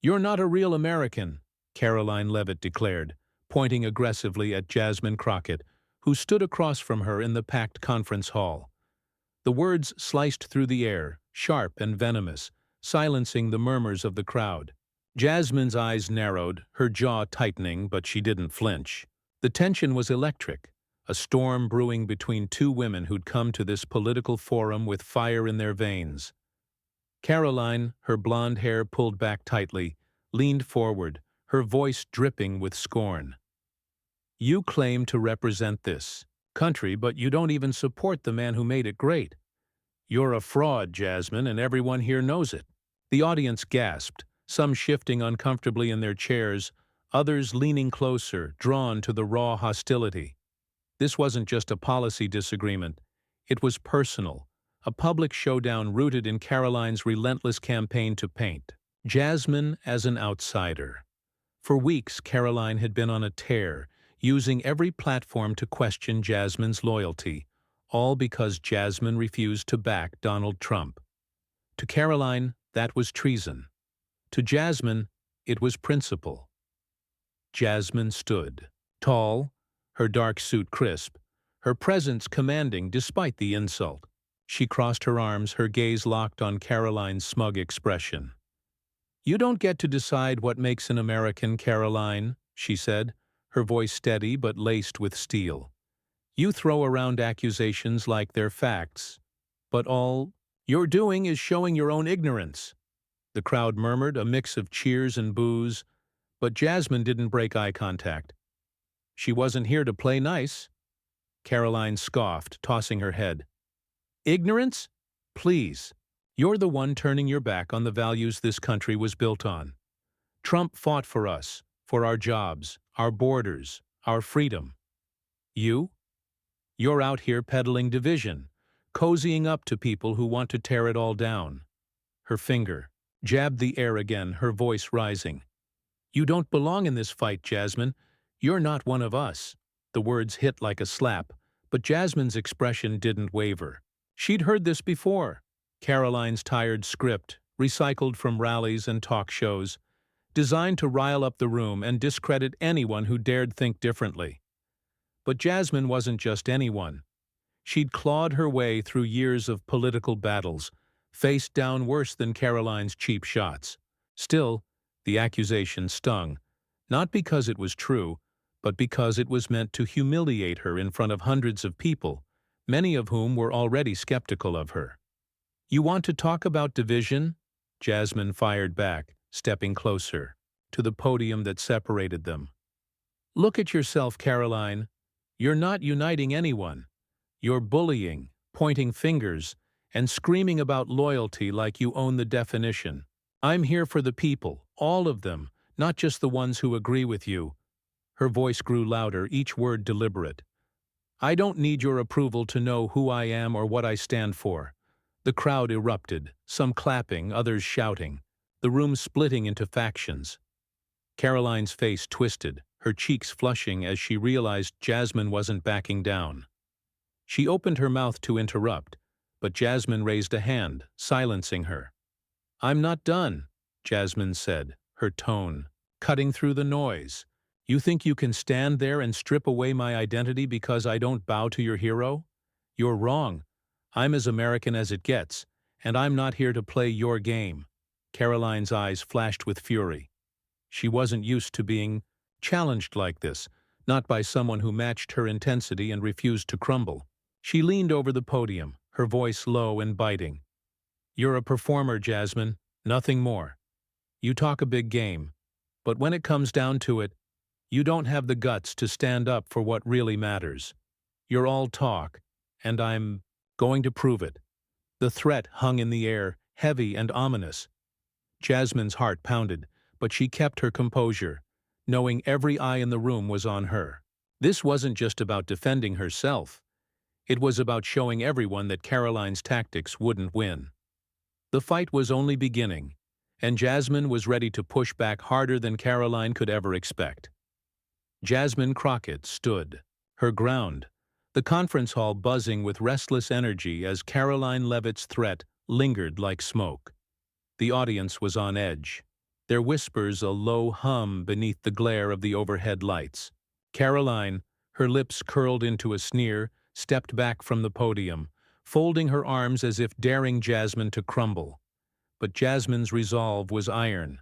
"You're not a real American," Karoline Leavitt declared, pointing aggressively at Jasmine Crockett, who stood across from her in the packed conference hall. The words sliced through the air, sharp and venomous, silencing the murmurs of the crowd. Jasmine's eyes narrowed, her jaw tightening, but she didn't flinch. The tension was electric, a storm brewing between two women who'd come to this political forum with fire in their veins. Karoline, her blonde hair pulled back tightly, leaned forward, her voice dripping with scorn. "You claim to represent this country, but you don't even support the man who made it great. You're a fraud, Jasmine, and everyone here knows it." The audience gasped, some shifting uncomfortably in their chairs, others leaning closer, drawn to the raw hostility. This wasn't just a policy disagreement. It was personal, a public showdown rooted in Karoline's relentless campaign to paint Jasmine as an outsider. For weeks, Karoline had been on a tear, using every platform to question Jasmine's loyalty, all because Jasmine refused to back Donald Trump. To Karoline, that was treason. To Jasmine, it was principle. Jasmine stood, tall, her dark suit crisp, her presence commanding despite the insult. She crossed her arms, her gaze locked on Karoline's smug expression. "You don't get to decide what makes an American, Karoline," she said, her voice steady but laced with steel. "You throw around accusations like they're facts, but all you're doing is showing your own ignorance." The crowd murmured, a mix of cheers and boos, but Jasmine didn't break eye contact. "She wasn't here to play nice," Karoline scoffed, tossing her head. "Ignorance? Please. You're the one turning your back on the values this country was built on. Trump fought for us, for our jobs, our borders, our freedom. You're out here peddling division, cozying up to people who want to tear it all down." Her finger jabbed the air again, her voice rising. "You don't belong in this fight, Jasmine. You're not one of us." The words hit like a slap, but Jasmine's expression didn't waver. She'd heard this before. Karoline's tired script, recycled from rallies and talk shows, designed to rile up the room and discredit anyone who dared think differently. But Jasmine wasn't just anyone. She'd clawed her way through years of political battles, faced down worse than Karoline's cheap shots. Still, the accusation stung, not because it was true, but because it was meant to humiliate her in front of hundreds of people, many of whom were already skeptical of her. "You want to talk about division?" Jasmine fired back, stepping closer to the podium that separated them. "Look at yourself, Karoline. You're not uniting anyone. You're bullying, pointing fingers, and screaming about loyalty like you own the definition. I'm here for the people, all of them, not just the ones who agree with you." Her voice grew louder, each word deliberate. "I don't need your approval to know who I am or what I stand for." The crowd erupted, some clapping, others shouting, the room splitting into factions. Karoline's face twisted, her cheeks flushing as she realized Jasmine wasn't backing down. She opened her mouth to interrupt, but Jasmine raised a hand, silencing her. "I'm not done," Jasmine said, her tone cutting through the noise. "You think you can stand there and strip away my identity because I don't bow to your hero? You're wrong. I'm as American as it gets, and I'm not here to play your game." Karoline's eyes flashed with fury. She wasn't used to being challenged like this, not by someone who matched her intensity and refused to crumble. She leaned over the podium, her voice low and biting. "You're a performer, Jasmine, nothing more. You talk a big game, but when it comes down to it, you don't have the guts to stand up for what really matters. You're all talk, and I'm going to prove it." The threat hung in the air, heavy and ominous. Jasmine's heart pounded, but she kept her composure, knowing every eye in the room was on her. This wasn't just about defending herself. It was about showing everyone that Karoline's tactics wouldn't win. The fight was only beginning, and Jasmine was ready to push back harder than Karoline could ever expect. Jasmine Crockett stood, her ground, the conference hall buzzing with restless energy as Karoline Leavitt's threat lingered like smoke. The audience was on edge, their whispers a low hum beneath the glare of the overhead lights. Karoline, her lips curled into a sneer, stepped back from the podium, folding her arms as if daring Jasmine to crumble. But Jasmine's resolve was iron.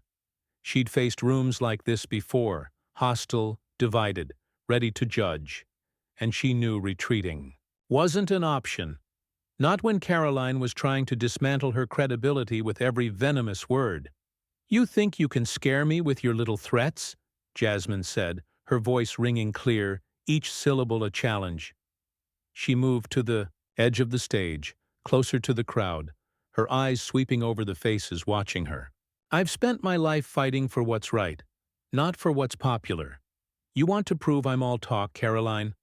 She'd faced rooms like this before, hostile, divided, ready to judge. And she knew retreating wasn't an option. Not when Karoline was trying to dismantle her credibility with every venomous word. "You think you can scare me with your little threats?" Jasmine said, her voice ringing clear, each syllable a challenge. She moved to the edge of the stage, closer to the crowd, her eyes sweeping over the faces watching her. "I've spent my life fighting for what's right, not for what's popular. You want to prove I'm all talk, Karoline?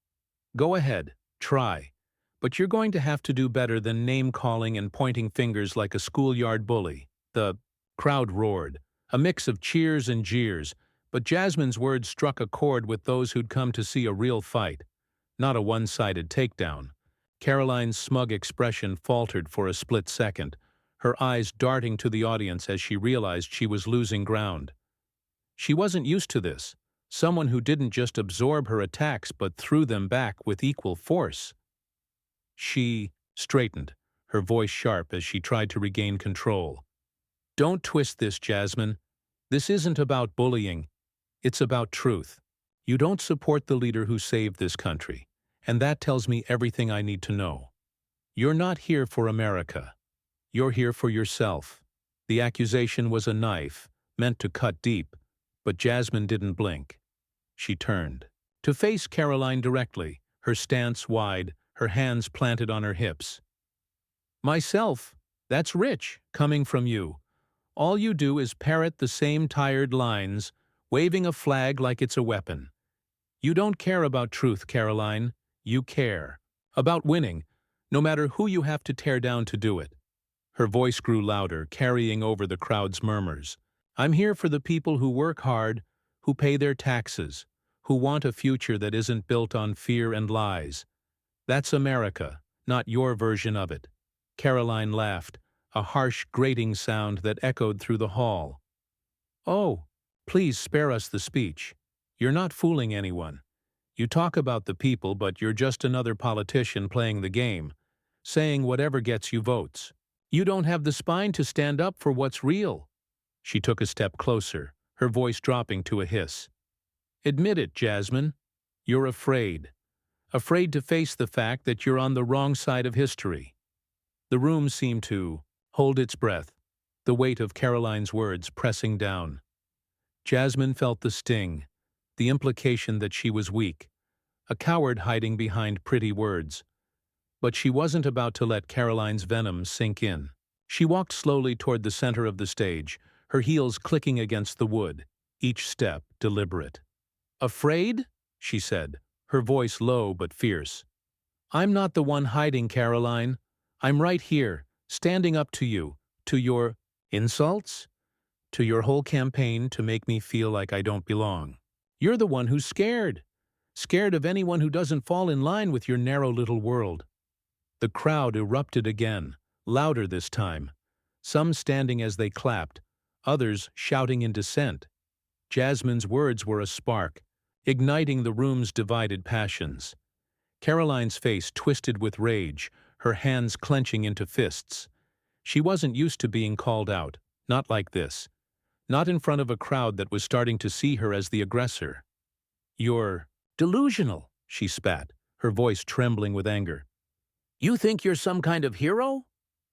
Go ahead, try. But you're going to have to do better than name-calling and pointing fingers like a schoolyard bully." The crowd roared, a mix of cheers and jeers, but Jasmine's words struck a chord with those who'd come to see a real fight, not a one-sided takedown. Karoline's smug expression faltered for a split second, her eyes darting to the audience as she realized she was losing ground. She wasn't used to this, someone who didn't just absorb her attacks but threw them back with equal force. She straightened, her voice sharp as she tried to regain control. "Don't twist this, Jasmine. This isn't about bullying. It's about truth. You don't support the leader who saved this country, and that tells me everything I need to know. You're not here for America. You're here for yourself." The accusation was a knife, meant to cut deep, but Jasmine didn't blink. She turned to face Karoline directly, her stance wide, her hands planted on her hips. "Myself, that's rich, coming from you. All you do is parrot the same tired lines, waving a flag like it's a weapon. You don't care about truth, Karoline. You care about winning, no matter who you have to tear down to do it." Her voice grew louder, carrying over the crowd's murmurs. "I'm here for the people who work hard, who pay their taxes, who want a future that isn't built on fear and lies. That's America, not your version of it." Karoline laughed, a harsh, grating sound that echoed through the hall. "Oh, please spare us the speech. You're not fooling anyone. You talk about the people, but you're just another politician playing the game, saying whatever gets you votes. You don't have the spine to stand up for what's real." She took a step closer, her voice dropping to a hiss. "Admit it, Jasmine. You're afraid. Afraid to face the fact that you're on the wrong side of history." The room seemed to hold its breath, the weight of Karoline's words pressing down. Jasmine felt the sting, the implication that she was weak, a coward hiding behind pretty words. But she wasn't about to let Karoline's venom sink in. She walked slowly toward the center of the stage, her heels clicking against the wood, each step deliberate. "Afraid?" she said, her voice low but fierce. "I'm not the one hiding, Karoline. I'm right here, standing up to you, to your insults, to your whole campaign to make me feel like I don't belong. You're the one who's scared. Scared of anyone who doesn't fall in line with your narrow little world." The crowd erupted again, louder this time, some standing as they clapped, others shouting in dissent. Jasmine's words were a spark, igniting the room's divided passions. Karoline's face twisted with rage, her hands clenching into fists. She wasn't used to being called out, not like this. Not in front of a crowd that was starting to see her as the aggressor. "You're delusional," she spat, her voice trembling with anger. "You think you're some kind of hero?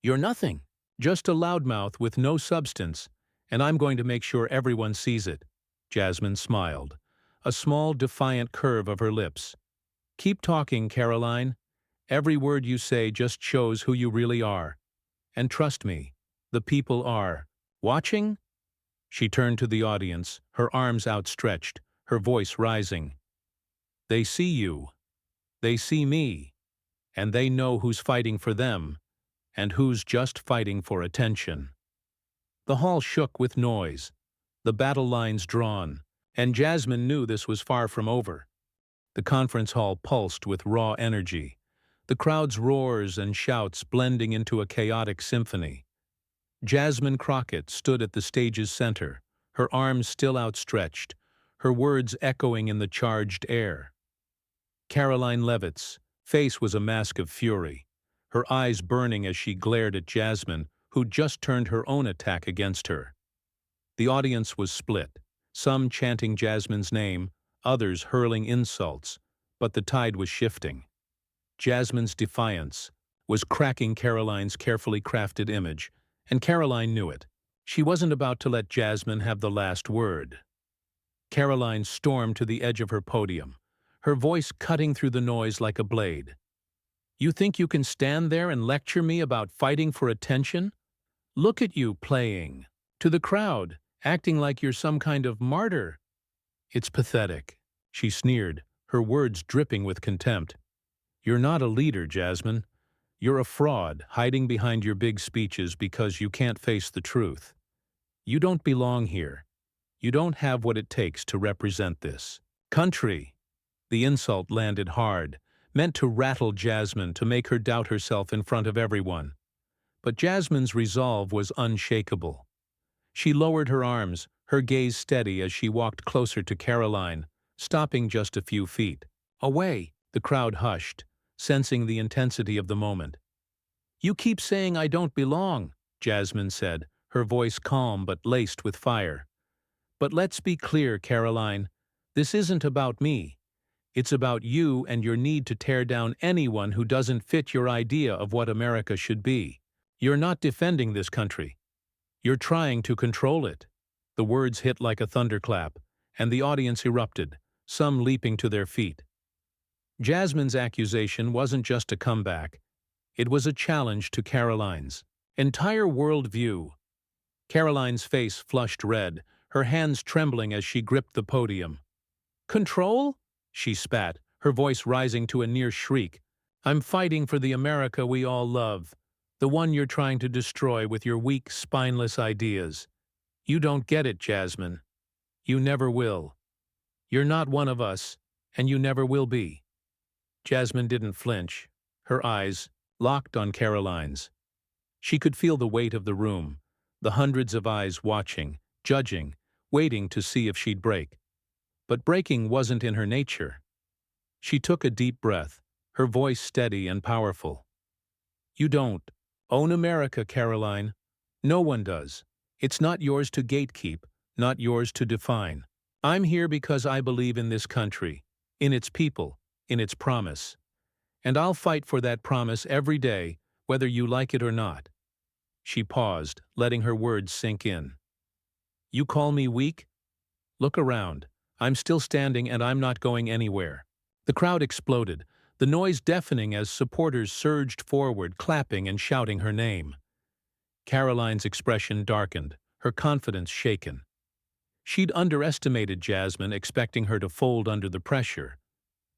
You're nothing. Just a loudmouth with no substance, and I'm going to make sure everyone sees it." Jasmine smiled, a small, defiant curve of her lips. "Keep talking, Karoline. Every word you say just shows who you really are. And trust me, the people are watching." She turned to the audience, her arms outstretched, her voice rising. "They see you. They see me. And they know who's fighting for them, and who's just fighting for attention." The hall shook with noise, the battle lines drawn, and Jasmine knew this was far from over. The conference hall pulsed with raw energy, the crowd's roars and shouts blending into a chaotic symphony. Jasmine Crockett stood at the stage's center, her arms still outstretched, her words echoing in the charged air. Karoline Leavitt's face was a mask of fury, her eyes burning as she glared at Jasmine, who'd just turned her own attack against her. The audience was split, some chanting Jasmine's name, others hurling insults, but the tide was shifting. Jasmine's defiance was cracking Karoline's carefully crafted image, and Karoline knew it. She wasn't about to let Jasmine have the last word. Karoline stormed to the edge of her podium, her voice cutting through the noise like a blade. "You think you can stand there and lecture me about fighting for attention? Look at you playing to the crowd, acting like you're some kind of martyr. It's pathetic," she sneered, her words dripping with contempt. "You're not a leader, Jasmine. You're a fraud, hiding behind your big speeches because you can't face the truth. You don't belong here. You don't have what it takes to represent this country." The insult landed hard, meant to rattle Jasmine, to make her doubt herself in front of everyone. But Jasmine's resolve was unshakable. She lowered her arms, her gaze steady as she walked closer to Karoline, stopping just a few feet away. The crowd hushed, sensing the intensity of the moment. "You keep saying I don't belong," Jasmine said, her voice calm but laced with fire. "But let's be clear, Karoline. This isn't about me. It's about you and your need to tear down anyone who doesn't fit your idea of what America should be. You're not defending this country. You're trying to control it." The words hit like a thunderclap, and the audience erupted, some leaping to their feet. Jasmine's accusation wasn't just a comeback. It was a challenge to Karoline's entire worldview. Karoline's face flushed red, her hands trembling as she gripped the podium. "Control?" she spat, her voice rising to a near shriek. "I'm fighting for the America we all love, the one you're trying to destroy with your weak, spineless ideas. You don't get it, Jasmine. You never will. You're not one of us, and you never will be." Jasmine didn't flinch, her eyes locked on Karoline's. She could feel the weight of the room, the hundreds of eyes watching, judging, waiting to see if she'd break. But breaking wasn't in her nature. She took a deep breath, her voice steady and powerful. "You don't own America, Karoline. No one does. It's not yours to gatekeep, not yours to define. I'm here because I believe in this country, in its people, in its promise. And I'll fight for that promise every day, whether you like it or not." She paused, letting her words sink in. "You call me weak? Look around. I'm still standing and I'm not going anywhere." The crowd exploded, the noise deafening as supporters surged forward, clapping and shouting her name. Karoline's expression darkened, her confidence shaken. She'd underestimated Jasmine, expecting her to fold under the pressure.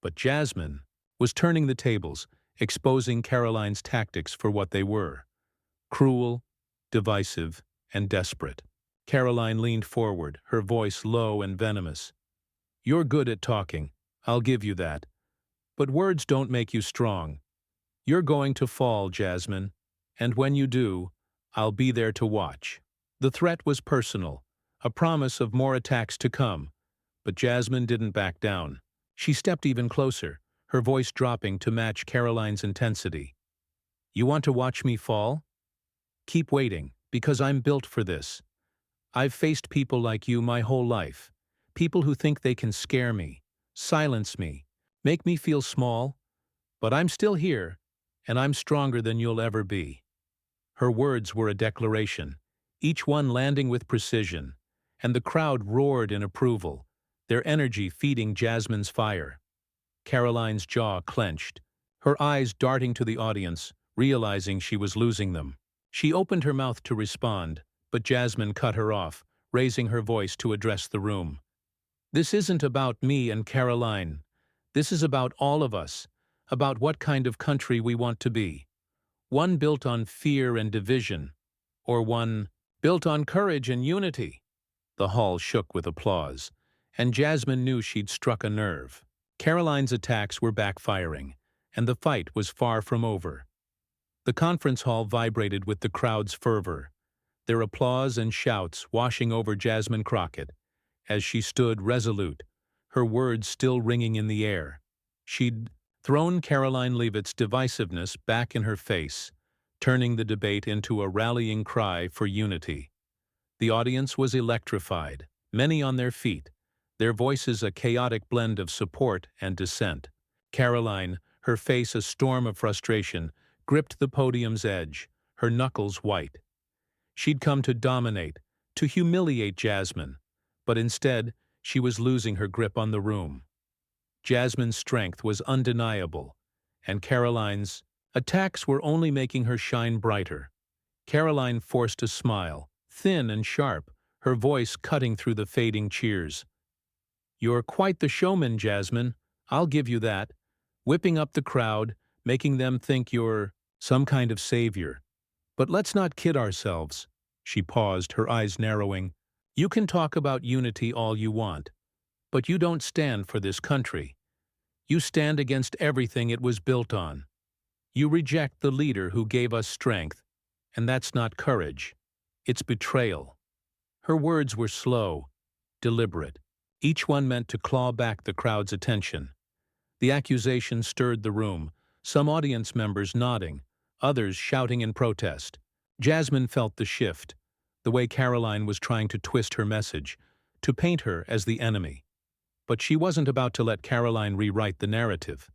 But Jasmine was turning the tables, exposing Karoline's tactics for what they were: cruel, divisive, and desperate. Karoline leaned forward, her voice low and venomous. "You're good at talking, I'll give you that. But words don't make you strong. You're going to fall, Jasmine, and when you do, I'll be there to watch." The threat was personal, a promise of more attacks to come, but Jasmine didn't back down. She stepped even closer, her voice dropping to match Karoline's intensity. "You want to watch me fall? Keep waiting, because I'm built for this. I've faced people like you my whole life, people who think they can scare me, silence me, make me feel small, but I'm still here, and I'm stronger than you'll ever be." Her words were a declaration, each one landing with precision, and the crowd roared in approval, their energy feeding Jasmine's fire. Karoline's jaw clenched, her eyes darting to the audience, realizing she was losing them. She opened her mouth to respond, but Jasmine cut her off, raising her voice to address the room. "This isn't about me and Karoline. This is about all of us, about what kind of country we want to be. One built on fear and division, or one built on courage and unity." The hall shook with applause, and Jasmine knew she'd struck a nerve. Karoline's attacks were backfiring, and the fight was far from over. The conference hall vibrated with the crowd's fervor. their applause and shouts washing over Jasmine Crockett as she stood resolute, her words still ringing in the air. She'd thrown Karoline Leavitt's divisiveness back in her face, turning the debate into a rallying cry for unity. The audience was electrified, many on their feet, their voices a chaotic blend of support and dissent. Karoline, her face a storm of frustration, gripped the podium's edge, her knuckles white. She'd come to dominate, to humiliate Jasmine, but instead she was losing her grip on the room. Jasmine's strength was undeniable, and Karoline's attacks were only making her shine brighter. Karoline forced a smile, thin and sharp, her voice cutting through the fading cheers. "You're quite the showman, Jasmine, I'll give you that, whipping up the crowd, making them think you're some kind of savior. But let's not kid ourselves." She paused, her eyes narrowing. "You can talk about unity all you want, but you don't stand for this country. You stand against everything it was built on. You reject the leader who gave us strength, and that's not courage. It's betrayal." Her words were slow, deliberate, each one meant to claw back the crowd's attention. The accusation stirred the room, some audience members nodding, others shouting in protest. Jasmine felt the shift, the way Karoline was trying to twist her message, to paint her as the enemy. But she wasn't about to let Karoline rewrite the narrative.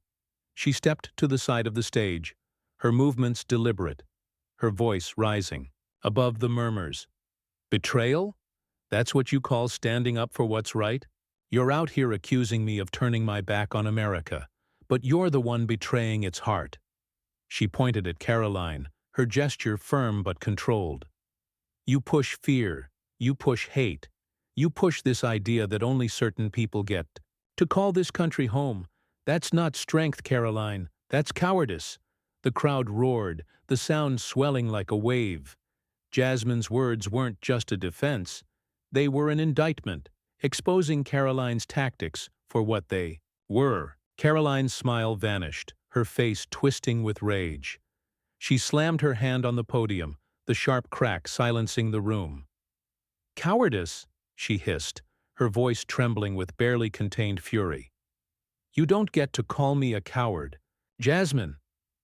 She stepped to the side of the stage, her movements deliberate, her voice rising, above the murmurs. "Betrayal? That's what you call standing up for what's right? You're out here accusing me of turning my back on America, but you're the one betraying its heart." She pointed at Karoline, her gesture firm but controlled. "You push fear, you push hate, you push this idea that only certain people get to call this country home. That's not strength, Karoline, that's cowardice." The crowd roared, the sound swelling like a wave. Jasmine's words weren't just a defense, they were an indictment, exposing Karoline's tactics for what they were. Karoline's smile vanished, her face twisting with rage. She slammed her hand on the podium, the sharp crack silencing the room. "Cowardice?" she hissed, her voice trembling with barely contained fury. "You don't get to call me a coward. Jasmine,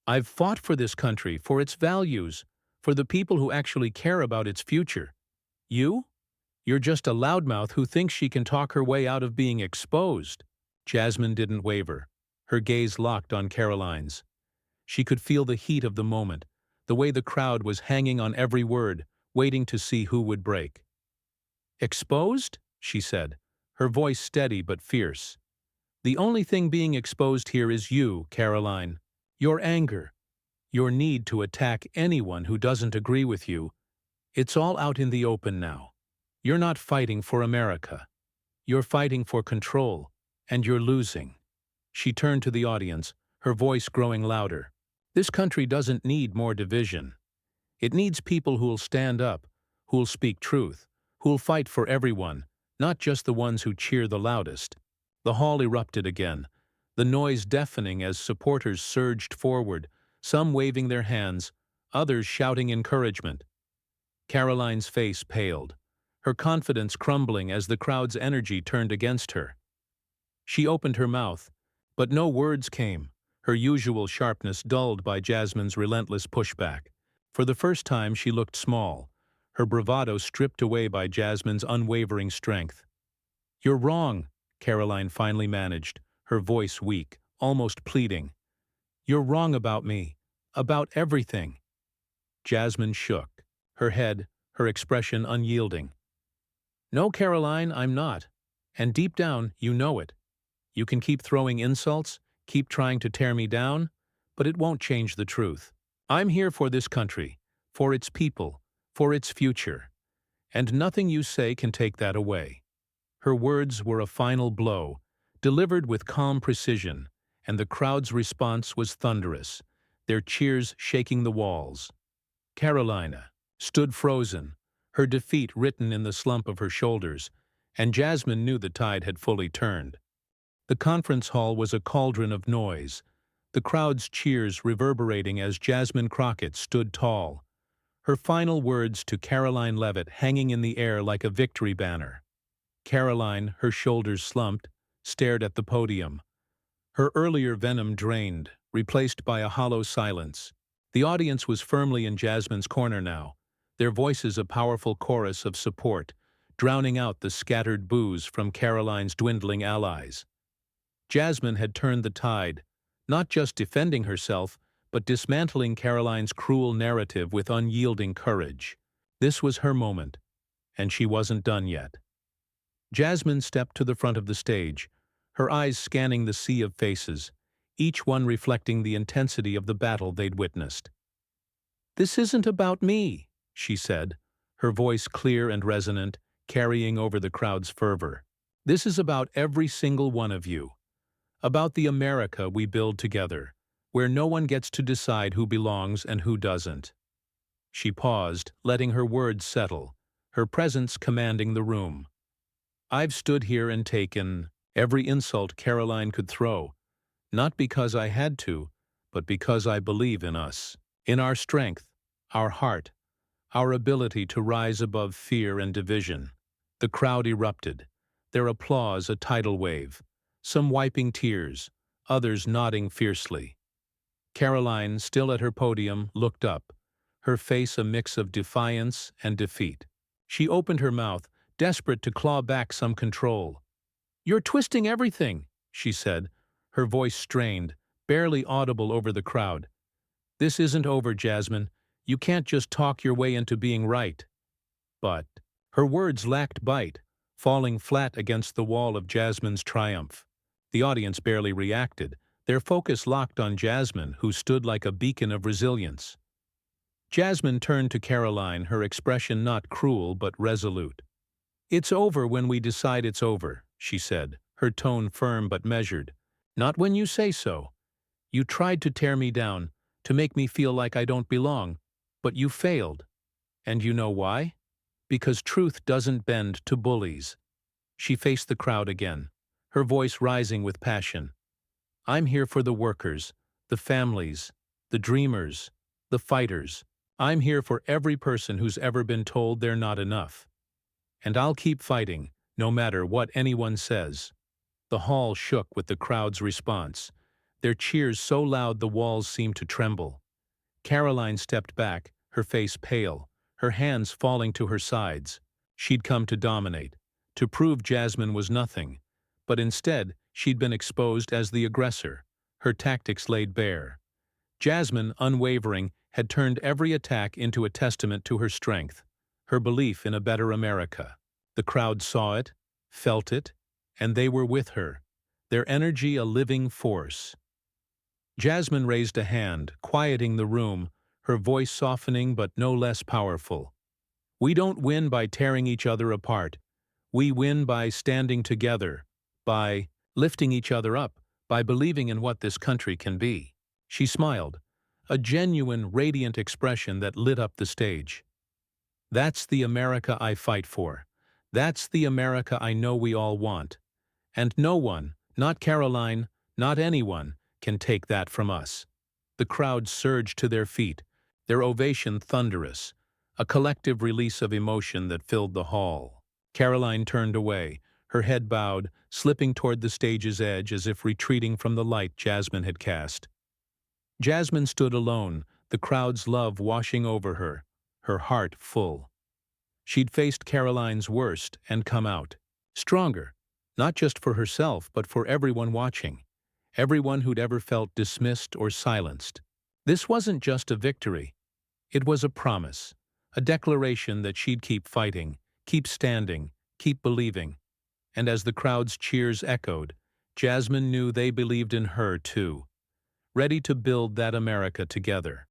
I've fought for this country, for its values, for the people who actually care about its future. You? You're just a loudmouth who thinks she can talk her way out of being exposed." Jasmine didn't waver, her gaze locked on Karoline's. She could feel the heat of the moment, the way the crowd was hanging on every word, waiting to see who would break. "Exposed?" she said, her voice steady but fierce. "The only thing being exposed here is you, Karoline. Your anger, your need to attack anyone who doesn't agree with you. It's all out in the open now. You're not fighting for America. You're fighting for control, and you're losing." She turned to the audience, her voice growing louder. "This country doesn't need more division. It needs people who'll stand up, who'll speak truth, who'll fight for everyone, not just the ones who cheer the loudest." The hall erupted again, the noise deafening as supporters surged forward, some waving their hands, others shouting encouragement. Karoline's face paled, her confidence crumbling as the crowd's energy turned against her. She opened her mouth, but no words came, her usual sharpness dulled by Jasmine's relentless pushback. For the first time she looked small, her bravado stripped away by Jasmine's unwavering strength. "You're wrong," Karoline finally managed, her voice weak, almost pleading. "You're wrong about me, about everything." Jasmine shook, her head, her expression unyielding. "No, Karoline, I'm not. And deep down, you know it. You can keep throwing insults, keep trying to tear me down, but it won't change the truth. I'm here for this country, for its people, for its future. And nothing you say can take that away." Her words were a final blow, delivered with calm precision, and the crowd's response was thunderous, their cheers shaking the walls. Karolina stood frozen, her defeat written in the slump of her shoulders, and Jasmine knew the tide had fully turned. The conference hall was a cauldron of noise, the crowd's cheers reverberating as Jasmine Crockett stood tall, her final words to Karoline Leavitt hanging in the air like a victory banner. Karoline, her shoulders slumped, stared at the podium. Her earlier venom drained, replaced by a hollow silence. The audience was firmly in Jasmine's corner now, their voices a powerful chorus of support, drowning out the scattered boos from Karoline's dwindling allies. Jasmine had turned the tide, not just defending herself, but dismantling Karoline's cruel narrative with unyielding courage. This was her moment, and she wasn't done yet. Jasmine stepped to the front of the stage, her eyes scanning the sea of faces, each one reflecting the intensity of the battle they'd witnessed. "This isn't about me," she said, her voice clear and resonant, carrying over the crowd's fervor. "This is about every single one of you. About the America we build together, where no one gets to decide who belongs and who doesn't." She paused, letting her words settle, her presence commanding the room. "I've stood here and taken every insult Karoline could throw, not because I had to, but because I believe in us, in our strength, our heart, our ability to rise above fear and division." The crowd erupted, their applause a tidal wave, some wiping tears, others nodding fiercely. Karoline, still at her podium, looked up, her face a mix of defiance and defeat. She opened her mouth, desperate to claw back some control. "You're twisting everything," she said, her voice strained, barely audible over the crowd. "This isn't over, Jasmine. You can't just talk your way into being right." But her words lacked bite, falling flat against the wall of Jasmine's triumph. The audience barely reacted, their focus locked on Jasmine, who stood like a beacon of resilience. Jasmine turned to Karoline, her expression not cruel but resolute. "It's over when we decide it's over," she said, her tone firm but measured. "Not when you say so. You tried to tear me down, to make me feel like I don't belong, but you failed. And you know why? Because truth doesn't bend to bullies." She faced the crowd again, her voice rising with passion. "I'm here for the workers, the families, the dreamers, the fighters. I'm here for every person who's ever been told they're not enough. And I'll keep fighting, no matter what anyone says." The hall shook with the crowd's response, their cheers so loud the walls seemed to tremble. Karoline stepped back, her face pale, her hands falling to her sides. She'd come to dominate, to prove Jasmine was nothing, but instead she'd been exposed as the aggressor, her tactics laid bare. Jasmine, unwavering, had turned every attack into a testament to her strength, her belief in a better America. The crowd saw it, felt it, and they were with her, their energy a living force. Jasmine raised a hand, quieting the room, her voice softening but no less powerful. "We don't win by tearing each other apart. We win by standing together, by lifting each other up, by believing in what this country can be." She smiled, a genuine, radiant expression that lit up the stage. "That's the America I fight for. That's the America I know we all want. And no one, not Karoline, not anyone, can take that from us." The crowd surged to their feet, their ovation thunderous, a collective release of emotion that filled the hall. Karoline turned away, her head bowed, slipping toward the stage's edge as if retreating from the light Jasmine had cast. Jasmine stood alone, the crowd's love washing over her, her heart full. She'd faced Karoline's worst and come out, stronger, not just for herself but for everyone watching, everyone who'd ever felt dismissed or silenced. This wasn't just a victory. It was a promise, a declaration that she'd keep fighting, keep standing, keep believing. And as the crowd's cheers echoed, Jasmine knew they believed in her too, ready to build that America together.